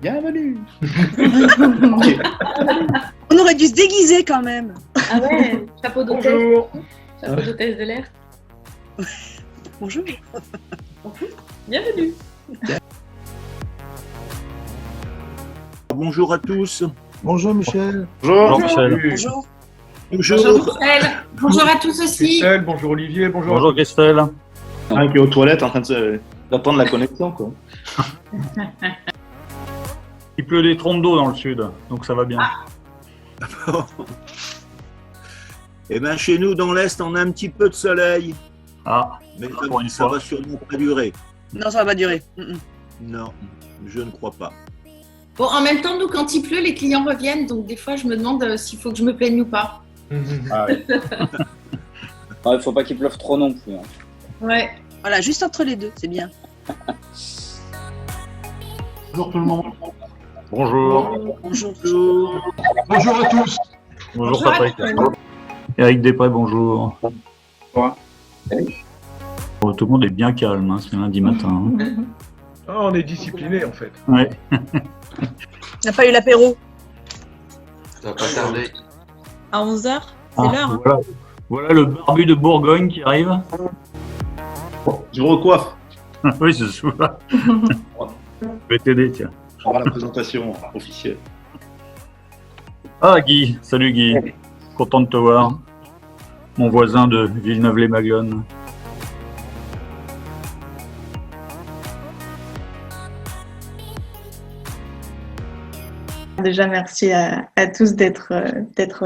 Bienvenue. On aurait dû se déguiser quand même. Ah ouais, chapeau d'hôtesse. Bonjour. Chapeau d'hôtesse de l'air. Bonjour. Bienvenue. Bonjour à tous. Bonjour Michel. Bonjour. Michel. Bonjour. Bonjour. Bonjour à tous aussi. Christelle, bonjour Olivier, bonjour. Bonjour Christelle. Un qui est aux toilettes en train d'attendre la connexion, quoi. Il pleut des trompes d'eau dans le sud, donc ça va bien. Eh bien, chez nous, dans l'Est, on a un petit peu de soleil. Ah, Mais pour une ça fois. va sûrement pas durer. Non, ça va pas durer. Non, je ne crois pas. Bon, en même temps, nous, quand il pleut, les clients reviennent. Donc, des fois, je me demande s'il faut que je me plaigne ou pas. Ah, oui. Il faut pas qu'il pleuve trop non plus. Hein. Ouais. Voilà, juste entre les deux, c'est bien. Bonjour tout le monde. Bonjour. Bonjour. Bonjour à tous. Bonjour Patrick. Eric Després, bonjour. Bonjour. Bon, tout le monde est bien calme, hein, c'est lundi matin. Hein. Ah, on est discipliné en fait. Ouais. On n'a pas eu l'apéro. Ça va pas tarder. À 11h, c'est Ah, l'heure. voilà le barbu de Bourgogne qui arrive. Je vous recoiffe. Oui, c'est ça. Je vais t'aider, tiens. On va la présentation officielle. Ah, Guy. Salut Guy. Content de te voir. Mon voisin de Villeneuve-les-Maguelones. Déjà, merci à tous d'être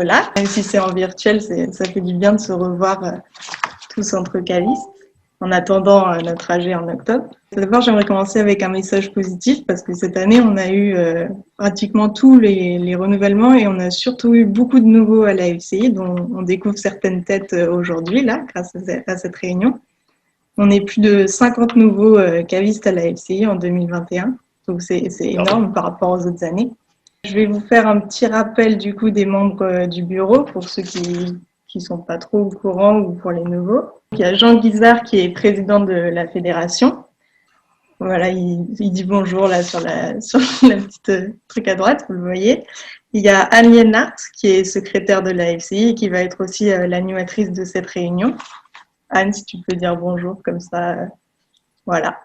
là. Même si c'est en virtuel, ça fait du bien de se revoir tous entre cavistes en attendant notre AG en octobre. D'abord, j'aimerais commencer avec un message positif parce que cette année, on a eu pratiquement tous les renouvellements et on a surtout eu beaucoup de nouveaux à la FCI dont on découvre certaines têtes aujourd'hui, là, grâce à cette réunion. On est plus de 50 nouveaux cavistes à la FCI en 2021, donc c'est énorme par rapport aux autres années. Je vais vous faire un petit rappel du coup des membres du bureau pour ceux qui sont pas trop au courant ou pour les nouveaux. Il y a Jean Guizard qui est président de la fédération. Voilà, il dit bonjour là sur la petite truc à droite, vous le voyez. Il y a Anne Lienhardt qui est secrétaire de la FCI et qui va être aussi l'animatrice de cette réunion. Anne, si tu peux dire bonjour comme ça, voilà.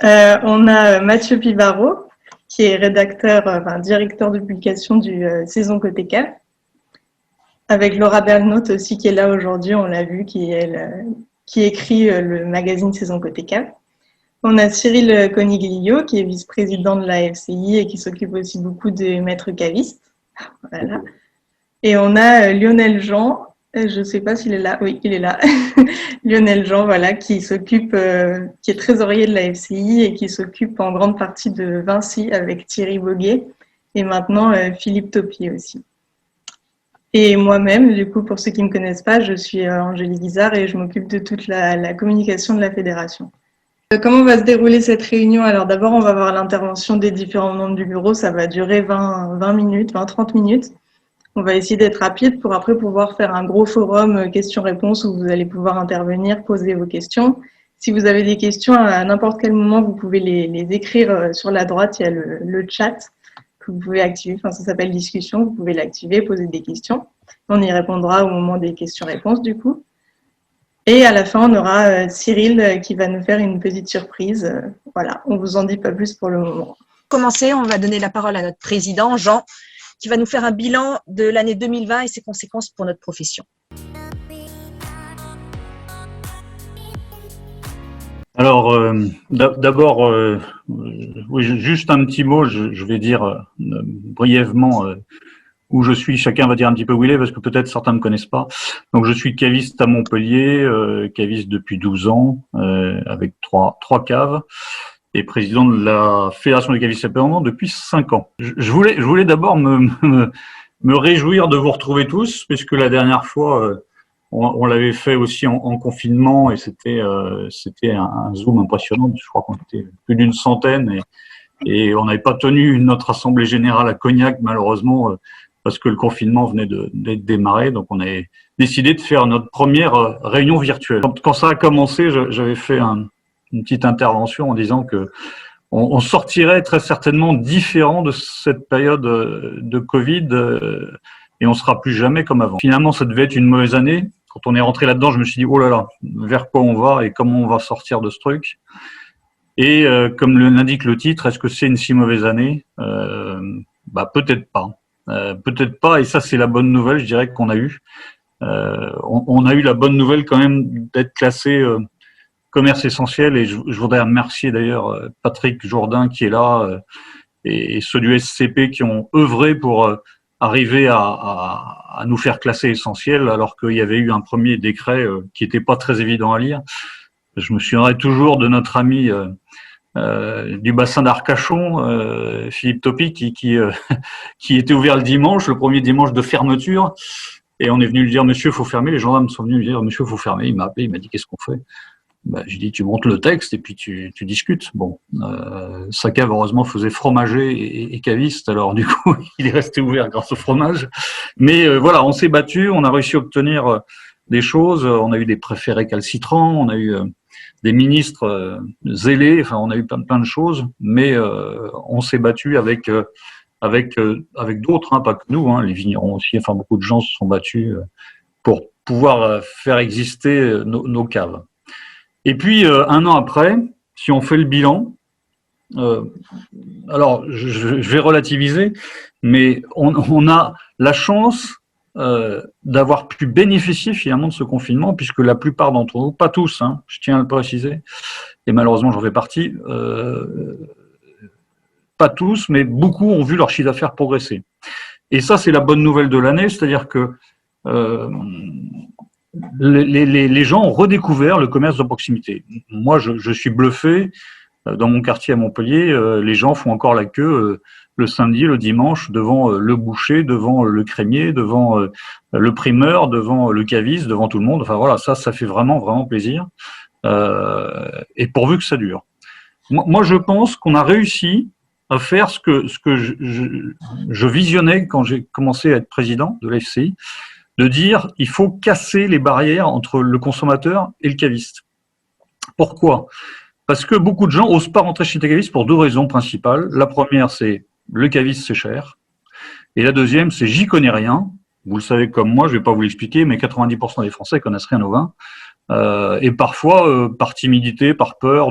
On a Mathieu Pivaro qui est directeur de publication du Saison Côté Cave, avec Laura Bernaut aussi qui est là aujourd'hui, on l'a vu, qui écrit le magazine Saison Côté Cave. On a Cyril Coniglio qui est vice-président de la FCI et qui s'occupe aussi beaucoup des maîtres cavistes. Voilà. Et on a Lionel Jean, je ne sais pas s'il est là, oui, il est là. Lionel Jean, voilà, qui est trésorier de la FCI et qui s'occupe en grande partie de Vinci avec Thierry Boguet et maintenant Philippe Topier aussi. Et moi-même, du coup, pour ceux qui ne me connaissent pas, je suis Angélique Guizard et je m'occupe de toute la communication de la fédération. Comment va se dérouler cette réunion? Alors d'abord, on va voir l'intervention des différents membres du bureau. Ça va durer 20 minutes, 20-30 minutes. On va essayer d'être rapide pour après pouvoir faire un gros forum questions-réponses où vous allez pouvoir intervenir, poser vos questions. Si vous avez des questions à n'importe quel moment, vous pouvez les écrire sur la droite. Il y a le chat que vous pouvez activer. Enfin, ça s'appelle discussion. Vous pouvez l'activer, poser des questions. On y répondra au moment des questions-réponses du coup. Et à la fin, on aura Cyril qui va nous faire une petite surprise. Voilà, on vous en dit pas plus pour le moment. Pour commencer, on va donner la parole à notre président, Jean, qui va nous faire un bilan de l'année 2020 et ses conséquences pour notre profession. Alors, d'abord, oui, juste un petit mot, je vais dire brièvement où je suis. Chacun va dire un petit peu où il est, parce que peut-être certains ne me connaissent pas. Donc, je suis caviste à Montpellier, caviste depuis 12 ans, avec trois caves, et président de la Fédération des cavistes indépendants depuis 5 ans. Je voulais d'abord me réjouir de vous retrouver tous, puisque la dernière fois, on l'avait fait aussi en confinement, et c'était un Zoom impressionnant. Je crois qu'on était plus d'une centaine, et on n'avait pas tenu notre assemblée générale à Cognac, malheureusement, parce que le confinement venait d'être démarré. Donc, on avait décidé de faire notre première réunion virtuelle. Quand ça a commencé, j'avais fait une petite intervention en disant que on sortirait très certainement différent de cette période de Covid et on sera plus jamais comme avant. Finalement, ça devait être une mauvaise année. Quand on est rentré là-dedans, je me suis dit, oh là là, vers quoi on va et comment on va sortir de ce truc. Et comme l'indique le titre, est-ce que c'est une si mauvaise année? Peut-être pas. Peut-être pas, et ça c'est la bonne nouvelle, je dirais, qu'on a eue. On a eu la bonne nouvelle quand même d'être classé commerce essentiel, et je voudrais remercier d'ailleurs Patrick Jourdain qui est là et ceux du SCP qui ont œuvré pour arriver à nous faire classer essentiel, alors qu'il y avait eu un premier décret qui n'était pas très évident à lire. Je me souviendrai toujours de notre ami du bassin d'Arcachon, Philippe Topi, qui était ouvert le dimanche, le premier dimanche de fermeture, et on est venu lui dire, monsieur, il faut fermer. Les gendarmes sont venus lui dire, monsieur, il faut fermer. Il m'a appelé, il m'a dit, qu'est-ce qu'on fait? J'ai dit, tu montes le texte et puis tu discutes. Bon, sa cave, heureusement, faisait fromager et caviste, alors du coup, il est resté ouvert grâce au fromage. Mais voilà, on s'est battu, on a réussi à obtenir des choses, on a eu des préfets récalcitrants, on a eu des ministres zélés, enfin, on a eu plein de choses, mais on s'est battu avec d'autres, hein, pas que nous, hein, les vignerons aussi, enfin, beaucoup de gens se sont battus pour pouvoir faire exister nos caves. Et puis, un an après, si on fait le bilan, alors je vais relativiser, mais on a la chance d'avoir pu bénéficier finalement de ce confinement, puisque la plupart d'entre nous, pas tous, hein, je tiens à le préciser, et malheureusement j'en fais partie, pas tous, mais beaucoup ont vu leur chiffre d'affaires progresser. Et ça, c'est la bonne nouvelle de l'année, c'est-à-dire que les gens ont redécouvert le commerce de proximité. Moi, je suis bluffé. Dans mon quartier à Montpellier, les gens font encore la queue le samedi, le dimanche, devant le boucher, devant le crémier, devant le primeur, devant le caviste, devant tout le monde. Enfin voilà, ça fait vraiment plaisir. Et pourvu que ça dure. Moi, je pense qu'on a réussi à faire ce que je visionnais quand j'ai commencé à être président de l'FCI, de dire il faut casser les barrières entre le consommateur et le caviste. Pourquoi? Parce que beaucoup de gens n'osent pas rentrer chez les cavistes pour deux raisons principales. La première, c'est le caviste, c'est cher. Et la deuxième, c'est j'y connais rien. Vous le savez comme moi, je ne vais pas vous l'expliquer, mais 90% des Français connaissent rien au vin. Et parfois, par timidité, par peur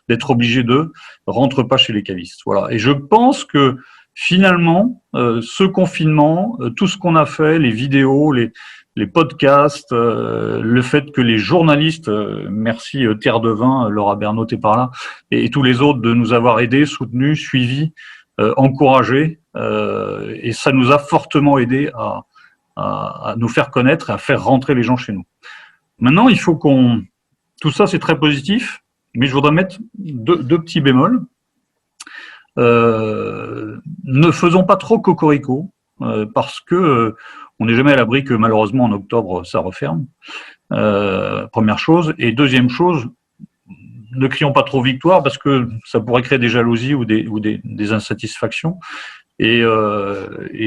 d'être obligés rentrent pas chez les cavistes. Voilà. Et je pense que finalement, ce confinement, tout ce qu'on a fait, les vidéos, les podcasts, le fait que les journalistes, merci Terre de Vin, Laura Bernot est par là, et tous les autres de nous avoir aidés, soutenus, suivis, encouragés, et ça nous a fortement aidés à nous faire connaître et à faire rentrer les gens chez nous. Maintenant, il faut tout ça, c'est très positif, mais je voudrais mettre deux petits bémols. Ne faisons pas trop cocorico, parce que on n'est jamais à l'abri que malheureusement en octobre ça referme. Première chose. Et deuxième chose, ne crions pas trop victoire parce que ça pourrait créer des jalousies ou des insatisfactions. Et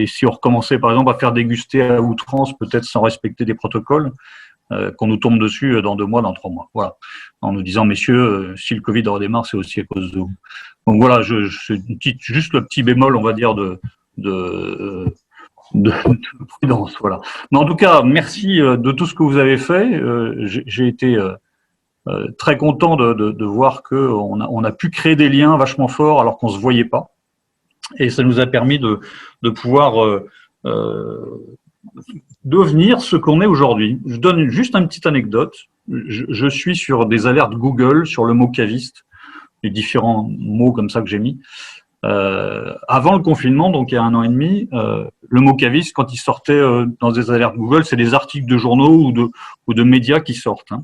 si on recommençait par exemple à faire déguster à outrance, peut-être sans respecter des protocoles, qu'on nous tombe dessus dans 2 mois, dans 3 mois. Voilà. En nous disant, messieurs, si le Covid redémarre, c'est aussi à cause de vous. Donc voilà, juste le petit bémol, on va dire, de prudence. Voilà. Mais en tout cas, merci de tout ce que vous avez fait. J'ai été très content de voir qu'on a pu créer des liens vachement forts alors qu'on ne se voyait pas. Et ça nous a permis de pouvoir devenir ce qu'on est aujourd'hui. Je donne juste une petite anecdote. Je suis sur des alertes Google sur le mot caviste, les différents mots comme ça que j'ai mis. Avant le confinement, donc il y a 1 an et demi, le mot caviste, quand il sortait dans des alertes Google, c'est des articles de journaux ou de médias qui sortent. Hein.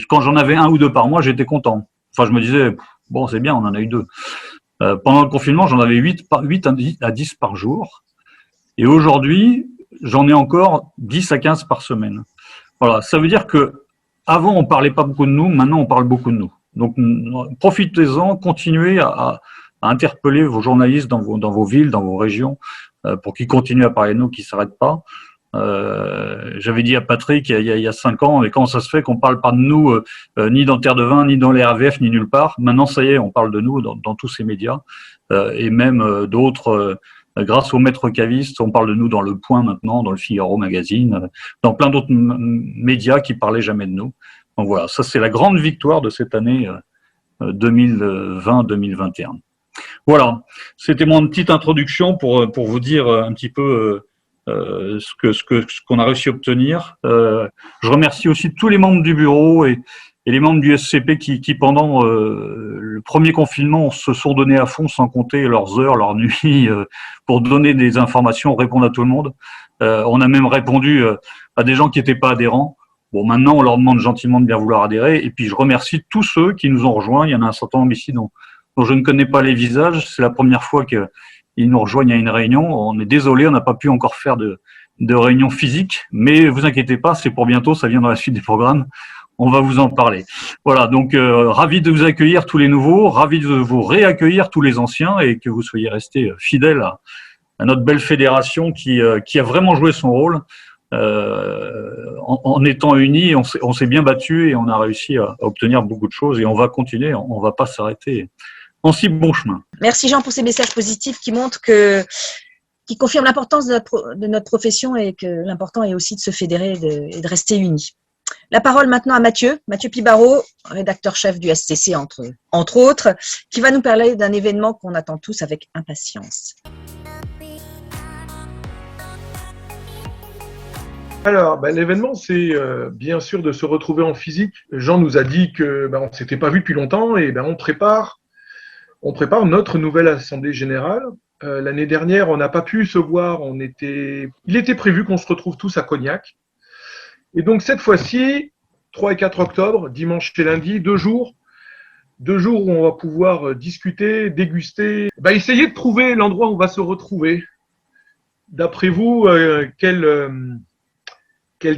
Quand j'en avais 1 ou 2 par mois, j'étais content. Enfin, je me disais, bon, c'est bien, on en a eu 2. Pendant le confinement, j'en avais 8 à 10 par jour. Et aujourd'hui, j'en ai encore 10 à 15 par semaine. Voilà, ça veut dire que avant on parlait pas beaucoup de nous, maintenant on parle beaucoup de nous. Donc profitez-en, continuez à interpeller vos journalistes dans vos villes, dans vos régions, pour qu'ils continuent à parler de nous, qu'ils ne s'arrêtent pas. J'avais dit à Patrick il y a 5 ans, et comment ça se fait qu'on parle pas de nous ni dans Terre de Vin, ni dans les RVF, ni nulle part. Maintenant, ça y est, on parle de nous dans tous ces médias, et même d'autres. Grâce aux maîtres cavistes, on parle de nous dans Le Point maintenant, dans le Figaro Magazine, dans plein d'autres médias qui parlaient jamais de nous. Donc voilà, ça c'est la grande victoire de cette année 2020-2021. Voilà, c'était mon petite introduction pour vous dire un petit peu ce qu'on a réussi à obtenir. Je remercie aussi tous les membres du bureau et les membres du SCP qui pendant le premier confinement se sont donnés à fond sans compter leurs heures, leurs nuits pour donner des informations, répondre à tout le monde. On a même répondu à des gens qui n'étaient pas adhérents. Bon, maintenant, on leur demande gentiment de bien vouloir adhérer. Et puis, je remercie tous ceux qui nous ont rejoints. Il y en a un certain nombre ici dont je ne connais pas les visages. C'est la première fois qu'ils nous rejoignent à une réunion. On est désolé, on n'a pas pu encore faire de réunion physique. Mais vous inquiétez pas, c'est pour bientôt, ça vient dans la suite des programmes. On va vous en parler. Voilà, donc ravi de vous accueillir tous les nouveaux, ravi de vous réaccueillir tous les anciens et que vous soyez restés fidèles à notre belle fédération qui a vraiment joué son rôle. En étant unis, on s'est bien battu et on a réussi à obtenir beaucoup de choses et on va continuer, on va pas s'arrêter en si bon chemin. Merci Jean pour ces messages positifs qui confirment l'importance de notre profession et que l'important est aussi de se fédérer et de rester unis. La parole maintenant à Mathieu Pibaro, rédacteur-chef du SCC entre autres, qui va nous parler d'un événement qu'on attend tous avec impatience. Alors, l'événement, c'est bien sûr de se retrouver en physique. Jean nous a dit que on ne s'était pas vu depuis longtemps et on prépare notre nouvelle assemblée générale. L'année dernière, on n'a pas pu se voir. Il était prévu qu'on se retrouve tous à Cognac. Et donc cette fois-ci, 3 et 4 octobre, dimanche et lundi, 2 jours où on va pouvoir discuter, déguster, essayer de trouver l'endroit où on va se retrouver. D'après vous, quel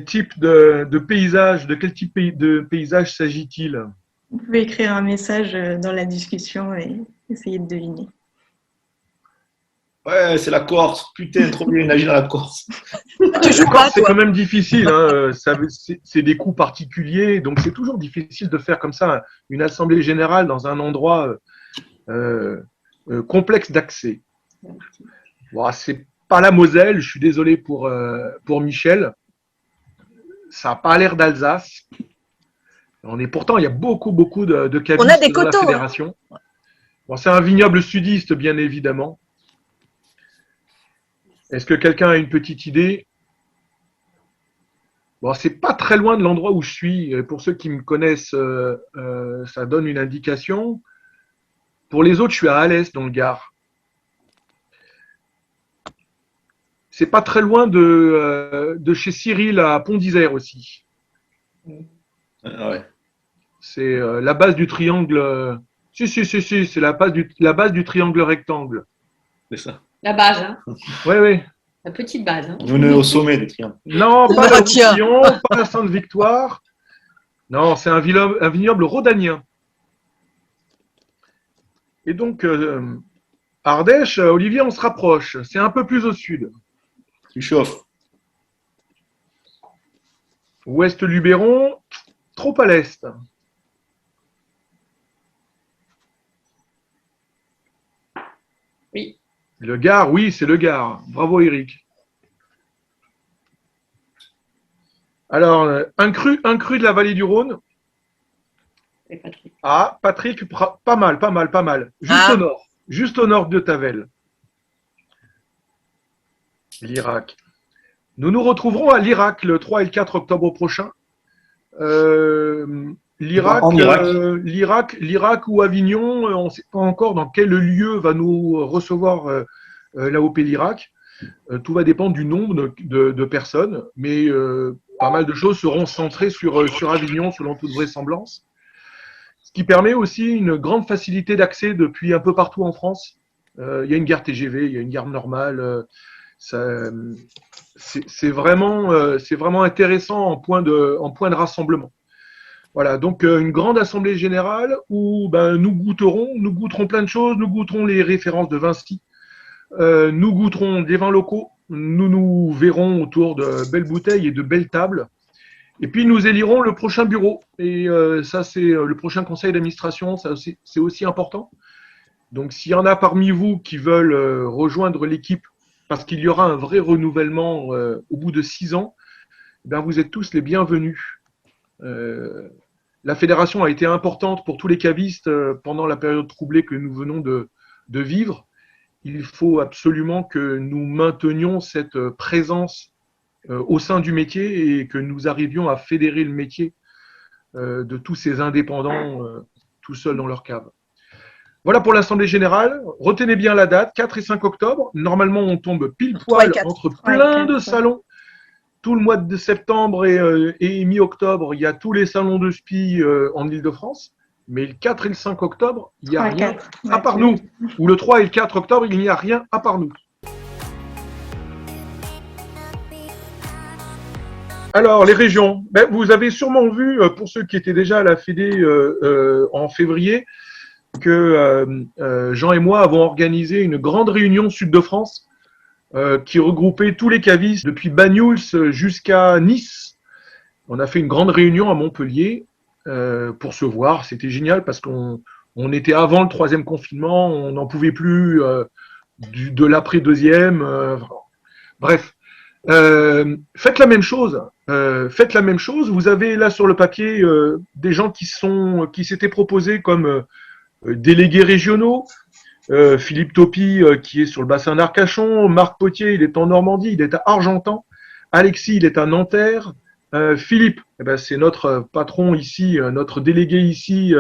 type de paysage, de quel type de paysage s'agit-il? Vous pouvez écrire un message dans la discussion et essayer de deviner. Ouais, c'est la Corse. Putain, trop bien, imagine la Corse. Tu joues pas, C'est toi. quand même difficile, hein. C'est des coups particuliers, donc c'est toujours difficile de faire comme ça une assemblée générale dans un endroit complexe d'accès. Bon, c'est pas la Moselle, je suis désolé pour Michel. Ça n'a pas l'air d'Alsace. Pourtant, il y a beaucoup de cavistes On a des dans la coteaux, fédération. Bon, c'est un vignoble sudiste, bien évidemment. Est-ce que quelqu'un a une petite idée? Bon, c'est pas très loin de l'endroit où je suis. Pour ceux qui me connaissent, ça donne une indication. Pour les autres, je suis à Alès, dans le Gard. C'est pas très loin de chez Cyril à Pont d'Isère aussi. Ouais. C'est la base du triangle. Si, c'est la base du triangle rectangle. C'est ça. La base, hein. Oui. La petite base. Hein. Nous, on est au sommet du triangle. Non, pas Ah, la tiens. Roussillon, pas la Sainte-Victoire. Non, c'est un vignoble rhodanien. Et donc, Ardèche, Olivier, on se rapproche. C'est un peu plus au sud. Tu chauffes. Ouest Luberon, trop à l'est. Oui. Le Gard, oui, c'est le Gard. Bravo, Eric. Alors, un cru de la vallée du Rhône. C'est Patrick. Ah, Patrick, pas mal. Juste au nord de Tavel. L'Irak. Nous nous retrouverons à l'Irak le 3 et le 4 octobre prochain. L'Irak ou Avignon, on ne sait pas encore dans quel lieu va nous recevoir l'AOP l'Irak. Tout va dépendre du nombre de personnes, mais pas mal de choses seront centrées sur Avignon selon toute vraisemblance. Ce qui permet aussi une grande facilité d'accès depuis un peu partout en France. Il y a une gare TGV, il y a une gare normale. C'est vraiment intéressant en point de rassemblement. Voilà, donc une grande assemblée générale où nous goûterons plein de choses, nous goûterons les références de Vinci, nous goûterons des vins locaux, nous nous verrons autour de belles bouteilles et de belles tables. Et puis, nous élirons le prochain bureau. Et ça, c'est le prochain conseil d'administration. C'est aussi important. Donc, s'il y en a parmi vous qui veulent rejoindre l'équipe, parce qu'il y aura un vrai renouvellement au bout de 6 ans, ben, vous êtes tous les bienvenus. La fédération a été importante pour tous les cavistes pendant la période troublée que nous venons de vivre. Il faut absolument que nous maintenions cette présence au sein du métier et que nous arrivions à fédérer le métier de tous ces indépendants tout seuls dans leur cave. Voilà pour l'Assemblée Générale. Retenez bien la date, 4 et 5 octobre. Normalement, on tombe pile poil entre plein de salons. Tout le mois de septembre et mi-octobre, il y a tous les salons de SPI en Ile-de-France. Mais le 4 et le 5 octobre, il n'y a rien à part nous. Ou le 3 et le 4 octobre, il n'y a rien à part nous. Alors, les régions. Ben, vous avez sûrement vu, pour ceux qui étaient déjà à la Fédé en février, que Jean et moi avons organisé une grande réunion Sud-de-France qui regroupait tous les cavistes depuis Banyuls jusqu'à Nice. On a fait une grande réunion à Montpellier pour se voir. C'était génial parce qu'on était avant le 3e confinement, on n'en pouvait plus de l'après-2e. Bref, faites la même chose. Faites la même chose. Vous avez là sur le papier des gens qui s'étaient proposés comme délégués régionaux. Philippe Topi qui est sur le bassin d'Arcachon, Marc Potier, il est en Normandie, il est à Argentan, Alexis, il est à Nanterre, Philippe, eh ben, c'est notre patron ici, notre délégué ici,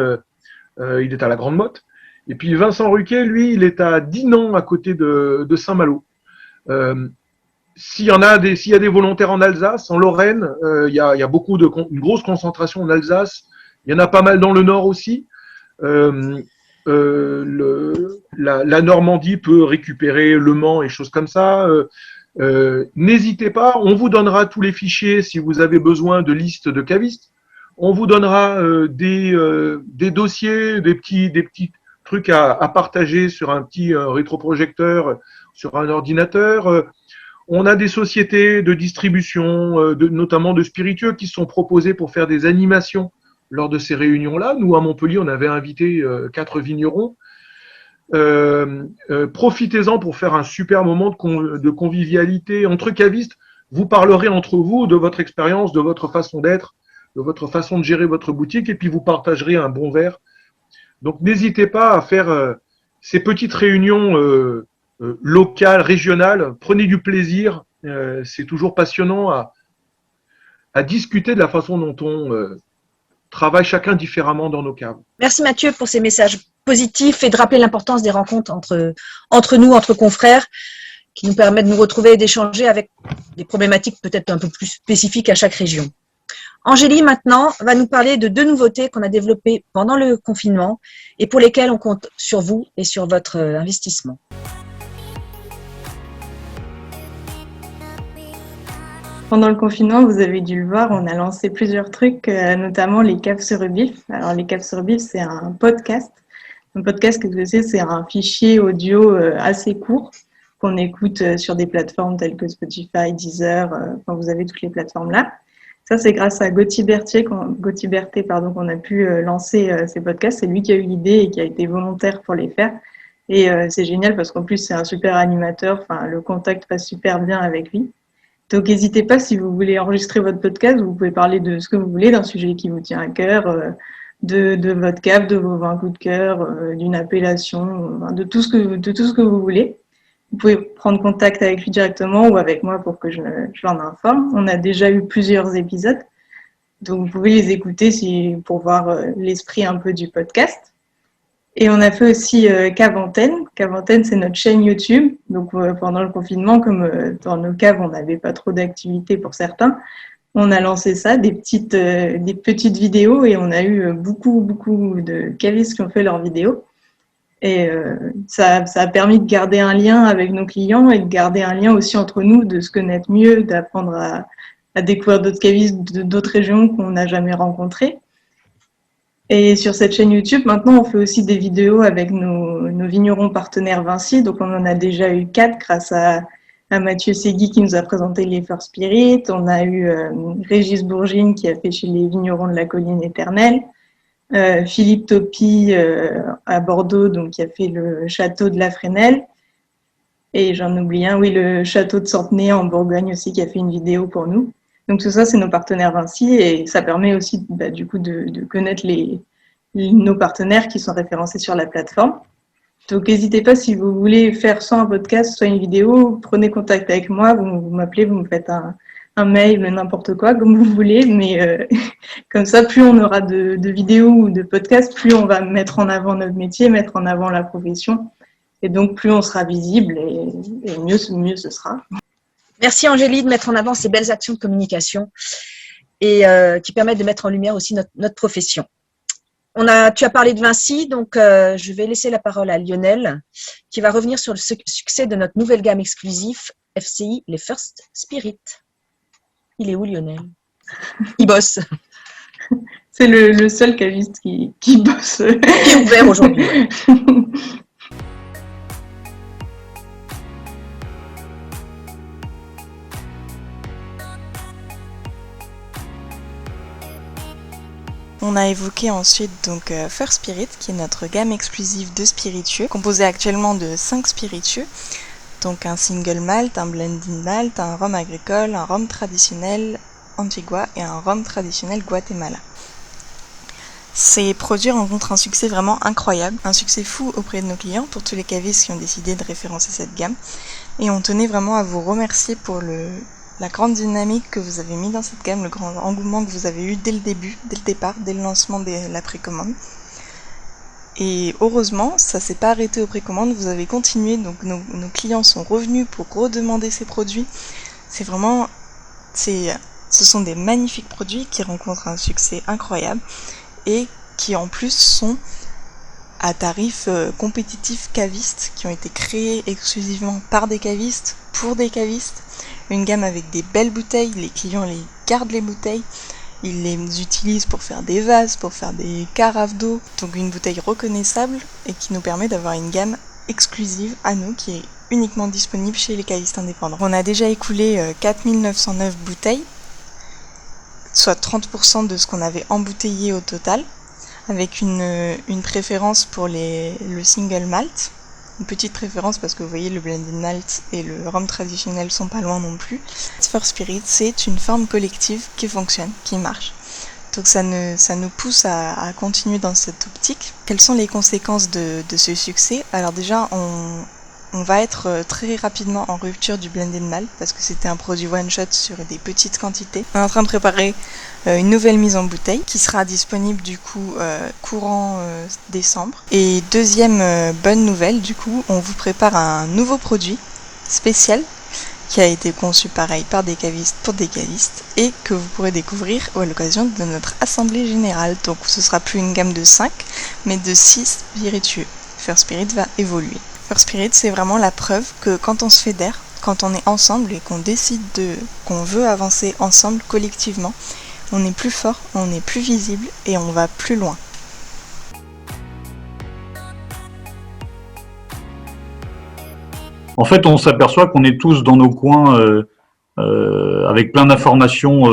il est à la Grande Motte, et puis Vincent Ruquet, lui, il est à Dinan, à côté de Saint-Malo. S'il y a des volontaires en Alsace, en Lorraine, il y a une grosse concentration en Alsace, il y en a pas mal dans le Nord aussi. La Normandie peut récupérer Le Mans et choses comme ça. N'hésitez pas, on vous donnera tous les fichiers si vous avez besoin de listes de cavistes. On vous donnera des dossiers, des petits trucs à partager sur un petit rétroprojecteur, sur un ordinateur. On a des sociétés de distribution, notamment de spiritueux, qui se sont proposées pour faire des animations lors de ces réunions-là. Nous, à Montpellier, on avait invité 4 vignerons. Profitez-en pour faire un super moment de convivialité entre cavistes. Vous parlerez entre vous de votre expérience, de votre façon d'être, de votre façon de gérer votre boutique, et puis vous partagerez un bon verre. Donc, n'hésitez pas à faire ces petites réunions locales, régionales. Prenez du plaisir. C'est toujours passionnant à discuter de la façon dont on travaille chacun différemment dans nos caves. Merci Mathieu pour ces messages positifs et de rappeler l'importance des rencontres entre nous, entre confrères, qui nous permettent de nous retrouver et d'échanger avec des problématiques peut-être un peu plus spécifiques à chaque région. Angélie, maintenant, va nous parler de 2 nouveautés qu'on a développées pendant le confinement et pour lesquelles on compte sur vous et sur votre investissement. Pendant le confinement, vous avez dû le voir, on a lancé plusieurs trucs, notamment les caves sur Bif. Alors, les caves sur Bif, c'est un podcast. Un podcast, que c'est un fichier audio assez court qu'on écoute sur des plateformes telles que Spotify, Deezer, quand vous avez toutes les plateformes là. Ça, c'est grâce à Gauthier Berthier qu'on a pu lancer ces podcasts. C'est lui qui a eu l'idée et qui a été volontaire pour les faire. Et c'est génial parce qu'en plus, c'est un super animateur. Enfin, le contact passe super bien avec lui. Donc, n'hésitez pas, si vous voulez enregistrer votre podcast, vous pouvez parler de ce que vous voulez, d'un sujet qui vous tient à cœur, de votre cave, de vos vins coup de cœur, d'une appellation, de tout ce que vous voulez. Vous pouvez prendre contact avec lui directement ou avec moi pour que je l'en informe. On a déjà eu plusieurs épisodes, donc vous pouvez les écouter pour voir l'esprit un peu du podcast. Et on a fait aussi Cave Antenne. Cave Antenne, c'est notre chaîne YouTube. Donc, pendant le confinement, comme dans nos caves, on n'avait pas trop d'activités pour certains, on a lancé ça, des petites vidéos, et on a eu beaucoup de cavistes qui ont fait leurs vidéos. Et ça a permis de garder un lien avec nos clients et de garder un lien aussi entre nous, de se connaître mieux, d'apprendre à découvrir d'autres cavistes d'autres régions qu'on n'a jamais rencontrées. Et sur cette chaîne YouTube, maintenant, on fait aussi des vidéos avec nos vignerons partenaires Vinci. Donc, on en a déjà eu 4 grâce à Mathieu Segui qui nous a présenté les First Spirit. On a eu Régis Bourgine qui a fait chez les vignerons de la Colline Éternelle. Philippe Topy à Bordeaux, donc qui a fait le château de la Fresnel. Et j'en oublie un, oui, le château de Centenay en Bourgogne aussi, qui a fait une vidéo pour nous. Donc tout ça, c'est nos partenaires Vinci, et ça permet aussi du coup de connaître nos partenaires qui sont référencés sur la plateforme. Donc n'hésitez pas, si vous voulez faire soit un podcast, soit une vidéo, prenez contact avec moi, vous m'appelez, vous me faites un mail, n'importe quoi, comme vous voulez, mais comme ça, plus on aura de vidéos ou de podcasts, plus on va mettre en avant notre métier, mettre en avant la profession. Et donc, plus on sera visible et mieux ce sera. Merci Angélie de mettre en avant ces belles actions de communication et qui permettent de mettre en lumière aussi notre profession. Tu as parlé de Vinci, donc je vais laisser la parole à Lionel qui va revenir sur le succès de notre nouvelle gamme exclusive FCI, les First Spirit. Il est où Lionel? Il bosse. C'est le seul caviste qui bosse. Qui est ouvert aujourd'hui. Ouais. On a évoqué ensuite donc First Spirit, qui est notre gamme exclusive de spiritueux, composée actuellement de 5 spiritueux, donc un single malt, un blended malt, un rhum agricole, un rhum traditionnel Antigua et un rhum traditionnel Guatemala. Ces produits rencontrent un succès vraiment incroyable, un succès fou auprès de nos clients, pour tous les cavistes qui ont décidé de référencer cette gamme. Et on tenait vraiment à vous remercier pour la grande dynamique que vous avez mis dans cette gamme, le grand engouement que vous avez eu dès le début, dès le départ, dès le lancement de la précommande. Et heureusement, ça s'est pas arrêté aux précommandes, vous avez continué, donc nos clients sont revenus pour redemander ces produits. Ce sont des magnifiques produits qui rencontrent un succès incroyable et qui en plus sont à tarifs compétitifs cavistes, qui ont été créés exclusivement par des cavistes, pour des cavistes. Une gamme avec des belles bouteilles, les clients les gardent les bouteilles, ils les utilisent pour faire des vases, pour faire des carafes d'eau, donc une bouteille reconnaissable et qui nous permet d'avoir une gamme exclusive à nous qui est uniquement disponible chez les cavistes indépendants. On a déjà écoulé 4909 bouteilles, soit 30% de ce qu'on avait embouteillé au total, avec une préférence pour le single malt. Une petite préférence parce que vous voyez, le blended malt et le rhum traditionnel sont pas loin non plus. First Spirit, c'est une forme collective qui fonctionne, qui marche. Donc ça nous pousse à continuer dans cette optique. Quelles sont les conséquences de ce succès? Alors déjà, on va être très rapidement en rupture du blended malt parce que c'était un produit one shot sur des petites quantités. On est en train de préparer une nouvelle mise en bouteille qui sera disponible du coup courant décembre. Et deuxième bonne nouvelle, du coup, on vous prépare un nouveau produit spécial qui a été conçu pareil par des cavistes pour des cavistes et que vous pourrez découvrir à l'occasion de notre assemblée générale. Donc ce sera plus une gamme de 5 mais de 6 spiritueux. First Spirit va évoluer. First Spirit, c'est vraiment la preuve que quand on se fédère, quand on est ensemble et qu'on décide qu'on veut avancer ensemble collectivement, on est plus fort, on est plus visible et on va plus loin. En fait, on s'aperçoit qu'on est tous dans nos coins avec plein d'informations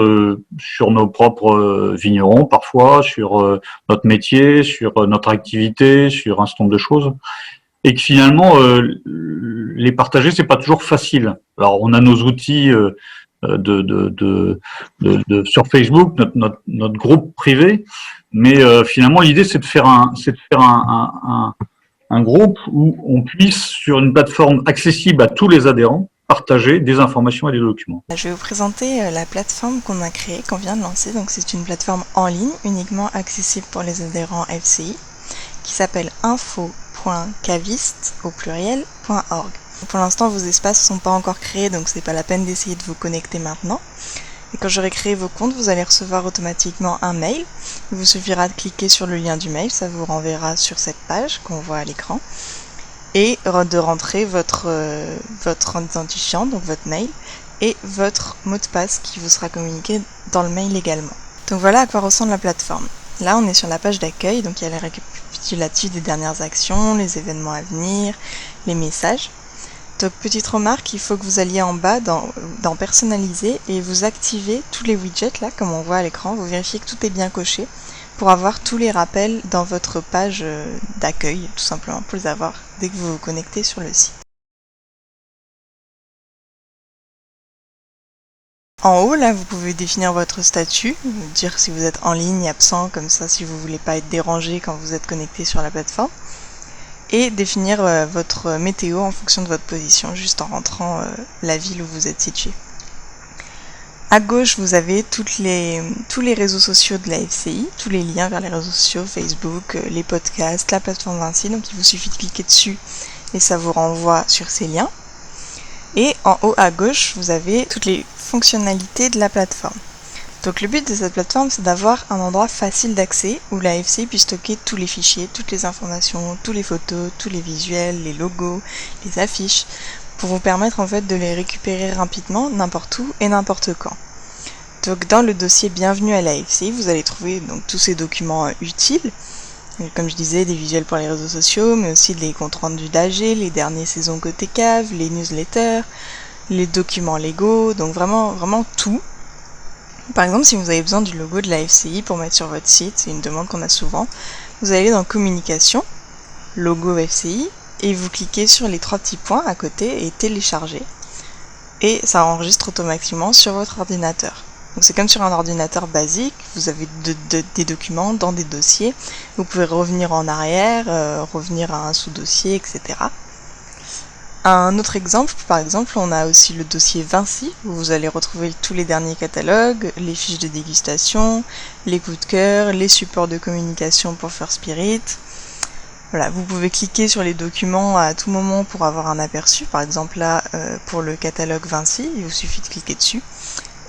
sur nos propres vignerons parfois, sur notre métier, sur notre activité, sur un certain nombre de choses. Et que finalement, les partager, c'est pas toujours facile. Alors, on a nos outils sur Facebook, notre groupe privé, mais finalement, l'idée, c'est de faire un groupe où on puisse, sur une plateforme accessible à tous les adhérents, partager des informations et des documents. Je vais vous présenter la plateforme qu'on a créée, qu'on vient de lancer. Donc, c'est une plateforme en ligne, uniquement accessible pour les adhérents FCI, qui s'appelle info.caviste au pluriel.org. Pour l'instant, vos espaces ne sont pas encore créés, donc c'est pas la peine d'essayer de vous connecter maintenant. Et quand j'aurai créé vos comptes, vous allez recevoir automatiquement un mail. Il vous suffira de cliquer sur le lien du mail, ça vous renverra sur cette page qu'on voit à l'écran. Et de rentrer votre identifiant, donc votre mail, et votre mot de passe qui vous sera communiqué dans le mail également. Donc voilà à quoi ressemble la plateforme. Là, on est sur la page d'accueil, donc il y a les récapitulatifs des dernières actions, les événements à venir, les messages. Donc petite remarque, il faut que vous alliez en bas dans personnaliser et vous activez tous les widgets là comme on voit à l'écran, vous vérifiez que tout est bien coché pour avoir tous les rappels dans votre page d'accueil tout simplement pour les avoir dès que vous vous connectez sur le site. En haut là vous pouvez définir votre statut, dire si vous êtes en ligne, absent, comme ça si vous voulez pas être dérangé quand vous êtes connecté sur la plateforme. Et définir votre météo en fonction de votre position, juste en rentrant la ville où vous êtes situé. À gauche, vous avez tous les réseaux sociaux de la FCI, tous les liens vers les réseaux sociaux, Facebook, les podcasts, la plateforme Vinci, donc il vous suffit de cliquer dessus et ça vous renvoie sur ces liens. Et en haut à gauche, vous avez toutes les fonctionnalités de la plateforme. Donc le but de cette plateforme, c'est d'avoir un endroit facile d'accès où la FCI puisse stocker tous les fichiers, toutes les informations, toutes les photos, tous les visuels, les logos, les affiches, pour vous permettre en fait de les récupérer rapidement n'importe où et n'importe quand. Donc dans le dossier Bienvenue à la FCI, vous allez trouver donc tous ces documents utiles, comme je disais, des visuels pour les réseaux sociaux, mais aussi des comptes rendus d'AG, les dernières saisons côté cave, les newsletters, les documents légaux, donc vraiment tout. Par exemple, si vous avez besoin du logo de la FCI pour mettre sur votre site, c'est une demande qu'on a souvent, vous allez dans Communication, Logo FCI, et vous cliquez sur les 3 petits points à côté et Télécharger. Et ça enregistre automatiquement sur votre ordinateur. Donc c'est comme sur un ordinateur basique, vous avez des documents dans des dossiers, vous pouvez revenir en arrière, revenir à un sous-dossier, etc. Un autre exemple, par exemple, on a aussi le dossier Vinci, où vous allez retrouver tous les derniers catalogues, les fiches de dégustation, les coups de cœur, les supports de communication pour First Spirit. Voilà, vous pouvez cliquer sur les documents à tout moment pour avoir un aperçu. Par exemple là, pour le catalogue Vinci, il vous suffit de cliquer dessus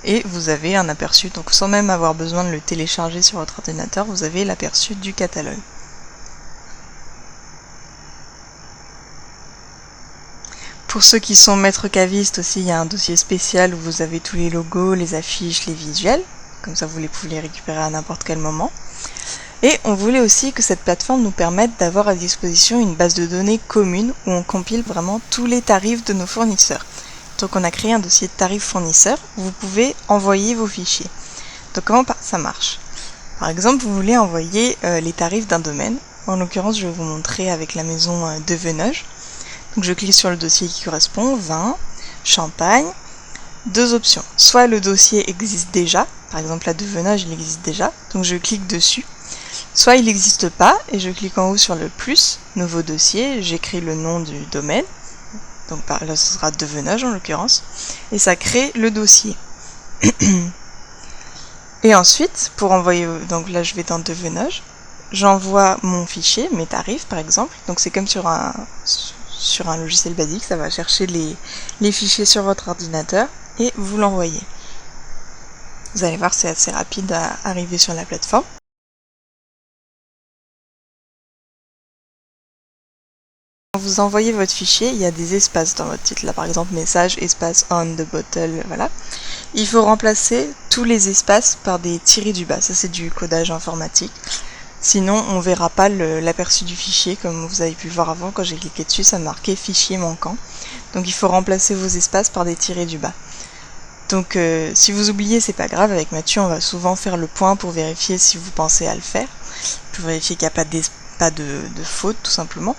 et vous avez un aperçu. Donc sans même avoir besoin de le télécharger sur votre ordinateur, vous avez l'aperçu du catalogue. Pour ceux qui sont maîtres cavistes aussi, il y a un dossier spécial où vous avez tous les logos, les affiches, les visuels. Comme ça, vous pouvez les récupérer à n'importe quel moment. Et on voulait aussi que cette plateforme nous permette d'avoir à disposition une base de données commune où on compile vraiment tous les tarifs de nos fournisseurs. Donc on a créé un dossier de tarifs fournisseurs où vous pouvez envoyer vos fichiers. Donc comment ça marche? Par exemple, vous voulez envoyer les tarifs d'un domaine. En l'occurrence, je vais vous montrer avec la maison de Venoge. Donc je clique sur le dossier qui correspond, vin, champagne, 2 options. Soit le dossier existe déjà, par exemple la de Venoge il existe déjà, donc je clique dessus. Soit il n'existe pas, et je clique en haut sur le plus, nouveau dossier, j'écris le nom du domaine, donc là ce sera de Venoge en l'occurrence, et ça crée le dossier. Et ensuite, pour envoyer, donc là je vais dans de Venoge, j'envoie mon fichier, mes tarifs par exemple, donc c'est comme sur un logiciel basique, ça va chercher les fichiers sur votre ordinateur et vous l'envoyez. Vous allez voir, c'est assez rapide à arriver sur la plateforme. Quand vous envoyez votre fichier, il y a des espaces dans votre titre. Là par exemple, message, espace on the bottle, voilà. Il faut remplacer tous les espaces par des tirés du bas. Ça c'est du codage informatique. Sinon, on ne verra pas l'aperçu du fichier, comme vous avez pu le voir avant, quand j'ai cliqué dessus, ça marquait fichier manquant. Donc il faut remplacer vos espaces par des tirés du bas. Donc si vous oubliez, c'est pas grave, avec Mathieu, on va souvent faire le point pour vérifier si vous pensez à le faire, pour vérifier qu'il n'y a pas de faute, tout simplement.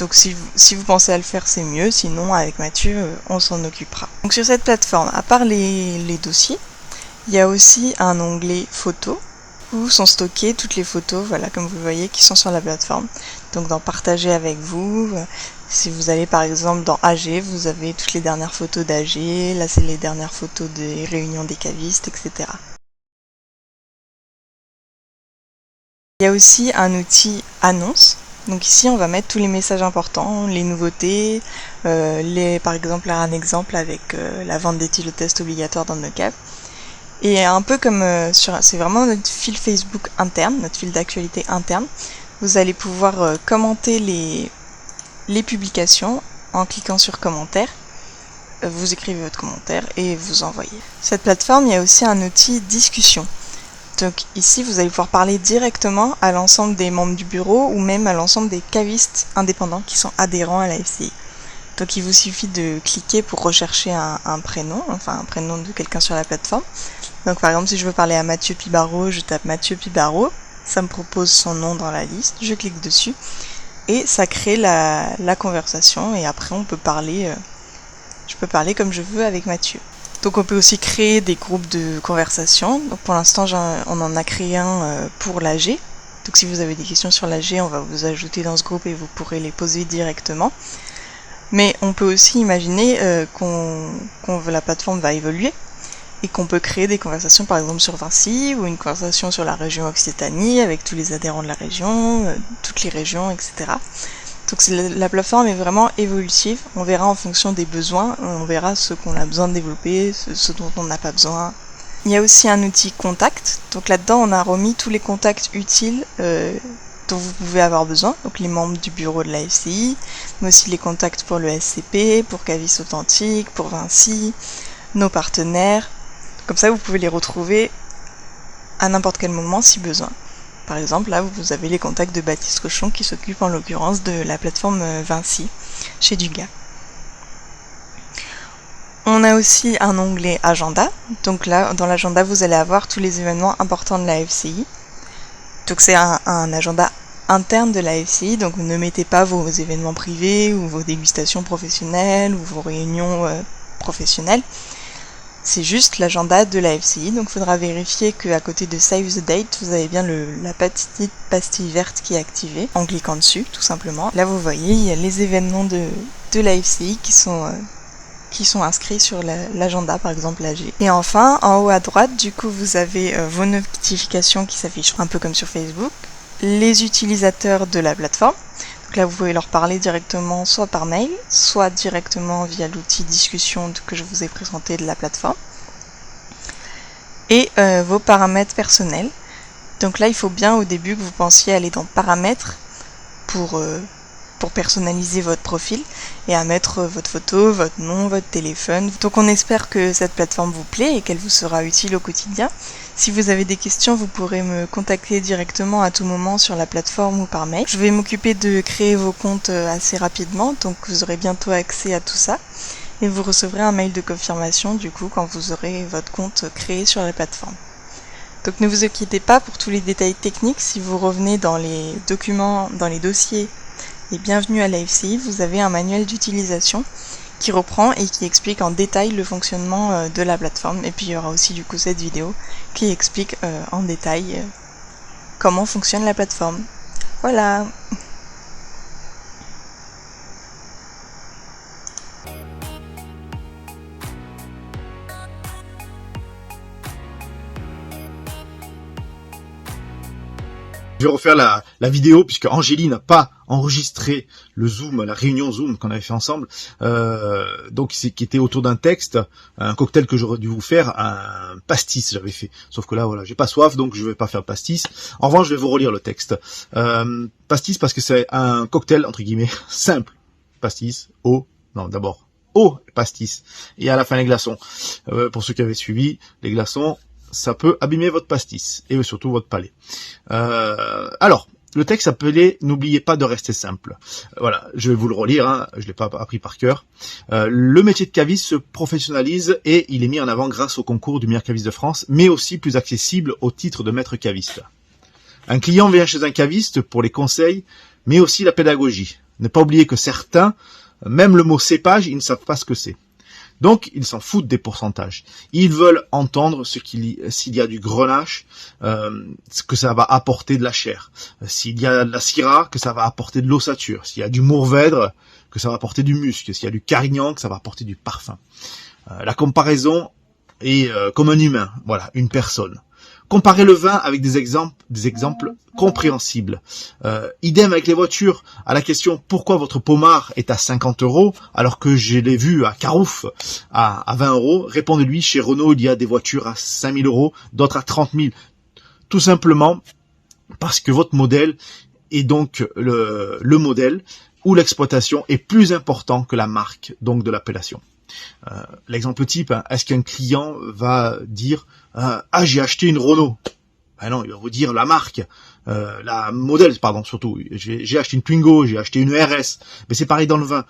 Donc si vous pensez à le faire, c'est mieux, sinon avec Mathieu, on s'en occupera. Donc sur cette plateforme, à part les dossiers, il y a aussi un onglet photos, où sont stockées toutes les photos, voilà, comme vous le voyez, qui sont sur la plateforme. Donc dans partager avec vous, si vous allez par exemple dans AG, vous avez toutes les dernières photos d'AG, là c'est les dernières photos des réunions des cavistes, etc. Il y a aussi un outil annonce. Donc ici on va mettre tous les messages importants, les nouveautés, par exemple un exemple avec la vente d'éthylotest obligatoire dans nos caves. Et un peu comme c'est vraiment notre fil Facebook interne, notre fil d'actualité interne. Vous allez pouvoir commenter les publications en cliquant sur commentaire. Vous écrivez votre commentaire et vous envoyez. Cette plateforme, il y a aussi un outil discussion. Donc ici, vous allez pouvoir parler directement à l'ensemble des membres du bureau ou même à l'ensemble des cavistes indépendants qui sont adhérents à la FCI. Donc il vous suffit de cliquer pour rechercher un prénom, enfin un prénom de quelqu'un sur la plateforme. Donc par exemple si je veux parler à Mathieu Pibaro, je tape Mathieu Pibaro, ça me propose son nom dans la liste, je clique dessus et ça crée la conversation et après on peut parler, je peux parler comme je veux avec Mathieu. Donc on peut aussi créer des groupes de conversation. Donc pour l'instant on en a créé un pour l'AG. Donc si vous avez des questions sur l'AG, on va vous ajouter dans ce groupe et vous pourrez les poser directement. Mais on peut aussi imaginer la plateforme va évoluer et qu'on peut créer des conversations par exemple sur Vinci ou une conversation sur la région Occitanie avec tous les adhérents de la région, toutes les régions, etc. Donc la plateforme est vraiment évolutive, on verra en fonction des besoins, on verra ce qu'on a besoin de développer, ce dont on n'a pas besoin. Il y a aussi un outil contact, donc là-dedans on a remis tous les contacts utiles dont vous pouvez avoir besoin, donc les membres du bureau de la FCI, mais aussi les contacts pour le SCP, pour Cavis Authentique, pour Vinci, nos partenaires, comme ça vous pouvez les retrouver à n'importe quel moment si besoin. Par exemple, là, vous avez les contacts de Baptiste Cochon qui s'occupe en l'occurrence de la plateforme Vinci chez Dugas. On a aussi un onglet agenda. Donc là, dans l'agenda, vous allez avoir tous les événements importants de la FCI. Donc c'est un agenda interne de la FCI. Donc vous ne mettez pas vos événements privés ou vos dégustations professionnelles ou vos réunions professionnelles. C'est juste l'agenda de la FCI, donc il faudra vérifier qu'à côté de Save the Date, vous avez bien la petite pastille verte qui est activée, en cliquant dessus, tout simplement. Là, vous voyez, il y a les événements de la FCI qui sont inscrits sur l'agenda, par exemple l'AG. Et enfin, en haut à droite, du coup, vous avez vos notifications qui s'affichent un peu comme sur Facebook, les utilisateurs de la plateforme. Donc là, vous pouvez leur parler directement soit par mail, soit directement via l'outil discussion que je vous ai présenté de la plateforme. Et vos paramètres personnels. Donc là, il faut bien au début que vous pensiez aller dans paramètres pour personnaliser votre profil et à mettre votre photo, votre nom, votre téléphone. Donc on espère que cette plateforme vous plaît et qu'elle vous sera utile au quotidien. Si vous avez des questions, vous pourrez me contacter directement à tout moment sur la plateforme ou par mail. Je vais m'occuper de créer vos comptes assez rapidement, donc vous aurez bientôt accès à tout ça. Et vous recevrez un mail de confirmation du coup quand vous aurez votre compte créé sur la plateforme. Donc ne vous inquiétez pas pour tous les détails techniques, si vous revenez dans les documents, dans les dossiers et bienvenue à la FCI, vous avez un manuel d'utilisation qui reprend et qui explique en détail le fonctionnement de la plateforme. Et puis il y aura aussi du coup cette vidéo qui explique en détail comment fonctionne la plateforme. Voilà. Je vais refaire la vidéo puisque Angélie n'a pas enregistré le Zoom, la réunion Zoom qu'on avait fait ensemble. Donc qui était autour d'un texte, un cocktail que j'aurais dû vous faire, un pastis j'avais fait. Sauf que là voilà, j'ai pas soif donc je vais pas faire pastis. En revanche, je vais vous relire le texte. Pastis parce que c'est un cocktail entre guillemets simple. Pastis, eau, non d'abord eau, pastis et à la fin les glaçons. Pour ceux qui avaient suivi, les glaçons ça peut abîmer votre pastis et surtout votre palais. Alors, le texte s'appelait « N'oubliez pas de rester simple ». Voilà, je vais vous le relire, hein, je l'ai pas appris par cœur. Le métier de caviste se professionnalise et il est mis en avant grâce au concours du meilleur caviste de France, mais aussi plus accessible au titre de maître caviste. Un client vient chez un caviste pour les conseils, mais aussi la pédagogie. Ne pas oublier que certains, même le mot cépage, ils ne savent pas ce que c'est. Donc, ils s'en foutent des pourcentages. Ils veulent entendre s'il y a du grenache, que ça va apporter de la chair. S'il y a de la syrah, que ça va apporter de l'ossature. S'il y a du mourvèdre, que ça va apporter du muscle. S'il y a du carignan, que ça va apporter du parfum. La comparaison est comme un humain. Voilà, une personne. Comparez le vin avec des exemples compréhensibles. Idem avec les voitures. À la question pourquoi votre Pomard est à 50 € alors que je l'ai vu à Carouf à 20 €, répondez-lui chez Renault il y a des voitures à 5000 €, d'autres à 30 000. Tout simplement parce que votre modèle est donc le modèle où l'exploitation est plus important que la marque, donc de l'appellation. L'exemple type, hein, est-ce qu'un client va dire ah j'ai acheté une Renault? Ben non, il va vous dire la marque. la modèle, pardon, surtout. J'ai acheté une Twingo, j'ai acheté une RS, mais c'est pareil dans le vin.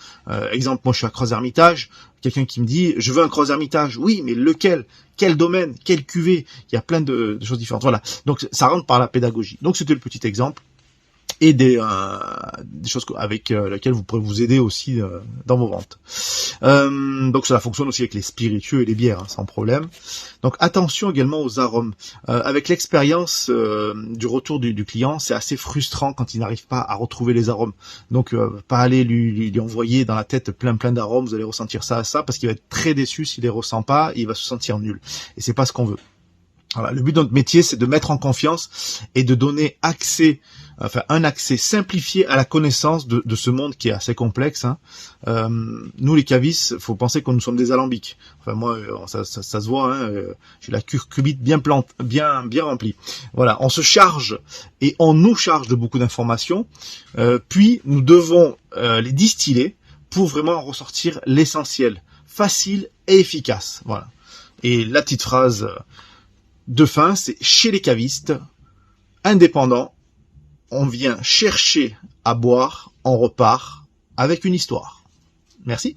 Exemple, moi je suis à Creuse-Hermitage, quelqu'un qui me dit, je veux un Creuse-Hermitage. Oui, mais lequel? Quel domaine? Quelle cuvée? Il y a plein de choses différentes. Voilà. Donc ça rentre par la pédagogie. Donc c'était le petit exemple. Et des choses avec lesquelles vous pourrez vous aider aussi dans vos ventes. Donc cela fonctionne aussi avec les spiritueux et les bières, sans problème. Donc attention également aux arômes. Avec l'expérience du retour du client, c'est assez frustrant quand il n'arrive pas à retrouver les arômes. Donc pas aller lui envoyer dans la tête plein d'arômes, vous allez ressentir ça, parce qu'il va être très déçu s'il les ressent pas, il va se sentir nul. Et c'est pas ce qu'on veut. Voilà, le but de notre métier, c'est de mettre en confiance et de donner un accès simplifié à la connaissance de ce monde qui est assez complexe. Nous, les cavistes, faut penser que nous sommes des alambics. Enfin, moi, ça se voit. J'ai la curcubite bien remplie. Voilà, on se charge et on nous charge de beaucoup d'informations. Puis, nous devons les distiller pour vraiment en ressortir l'essentiel, facile et efficace. Voilà. Et la petite phrase de fin, c'est chez les cavistes, indépendants, on vient chercher à boire, on repart avec une histoire. Merci.